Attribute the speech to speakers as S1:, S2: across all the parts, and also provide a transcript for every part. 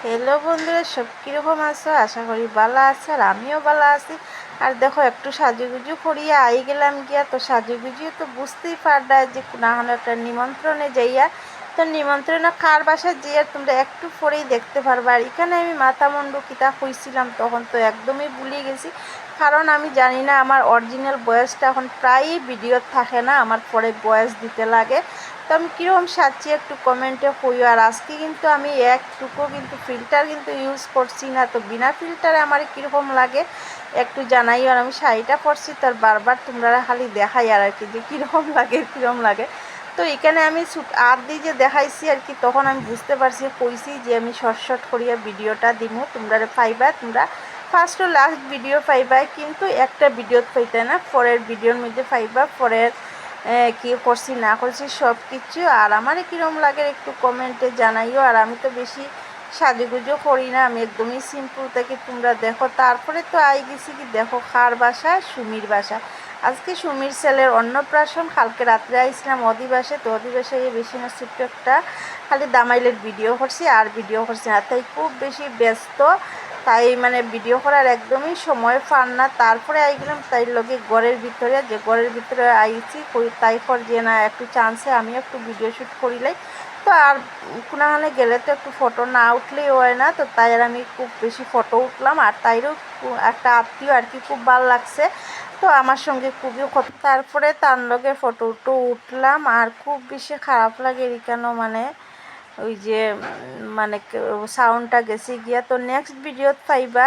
S1: Hello বন্ধুরা, সব কীরকম আছো? আশা করি ভালো আছে, আর আমিও ভালো আছি। আর দেখো, একটু সাজুগুজু করিয়া আই গেলাম গিয়া। তো সাজুগুজু তো বুঝতেই পারলা যে না হলে একটা নিমন্ত্রণে যাইয়া। তো নিমন্ত্রণে কার বাসায় যাইয়া তোমরা একটু পরেই দেখতে পারবা। আর এখানে আমি মাথা মুন্ডু কিতা কইছিলাম তখন তো একদমই ভুলে গেছি, কারণ আমি জানি না আমার অরিজিনাল বয়সটা এখন প্রায়ই ভিডিও থাকে না, আমার পরে বয়স দিতে লাগে। তো আমি কীরকম সাজছি একটু কমেন্টে কইও। আর আজকে কিন্তু আমি একটুকু কিন্তু ফিল্টার কিন্তু ইউজ করছি না, তো বিনা ফিল্টারে আমার কীরকম লাগে একটু জানাই। আর আমি শাড়িটা পরছি তার বারবার তোমরা খালি দেখাই আর কি যে কীরকম লাগে। তো এখানে আমি আর দিয়ে যে দেখাইছি আর কি, তখন আমি বুঝতে পারছি, কইছি যে আমি শর্ট করিয়া ভিডিওটা দিমু, তোমরা পাইবা, তোমরা ফার্স্ট ও লাস্ট ভিডিও পাইবা, কিন্তু একটা ভিডিও পাইতে না, পরের ভিডিওর মধ্যে পাইবা পরের কী করছি না করছি সব কিছু। আর আমারই কীরকম লাগে একটু কমেন্টে জানাইও। আর আমি তো বেশি সাজুগুজু করি না, আমি একদমই সিম্পল থাকি, তোমরা দেখো। তারপরে তো আই গেছি কি দেখো কার বাসা, সুমির বাসা। আজকে সুমির ছেলের অন্নপ্রাশন, কালকে রাত্রে আইছিলাম অধিবাসে। তো অধিবাসে বেশি না, ছোট্ট একটা খালি দামাইলের ভিডিও করছি আর ভিডিও করছি না, তাই খুব বেশি ব্যস্ত, তাই মানে ভিডিও করার একদমই সময় পান না। তারপরে আইগেলাম তাই লগে ঘরের ভিতরে আইছি তাই কর যে না একটু চান্সে আমি একটু ভিডিও শ্যুট করিলাই। তো আর কোনোখানে গেলে তো একটু ফটো না উঠলেই হয় না, তো তাই আর আমি খুব বেশি ফটো উঠলাম। আর তাইরও একটা আত্মীয় আর কি খুব ভালো লাগছে, তো আমার সঙ্গে খুবই তারপরে তার লগে ফটো উঠলাম। আর খুব বেশি খারাপ লাগে কেন মানে ওই যে মানে সাউন্ডটা গেছে গিয়া। তো নেক্সট ভিডিওত পাইবা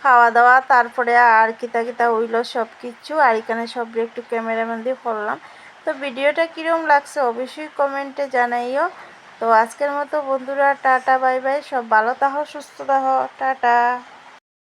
S1: খাওয়া দাওয়া, তারপরে আর কিতা কিতা হইলো সব কিছু। আর এখানে সব একটু ক্যামেরাম্যান দিয়ে করলাম। তো ভিডিওটা কীরকম লাগছে অবশ্যই কমেন্টে জানাইও। তো আজকের মতো বন্ধুরা টাটা বাই বাই, সব ভালো থাকো, সুস্থ থাকো, টাটা।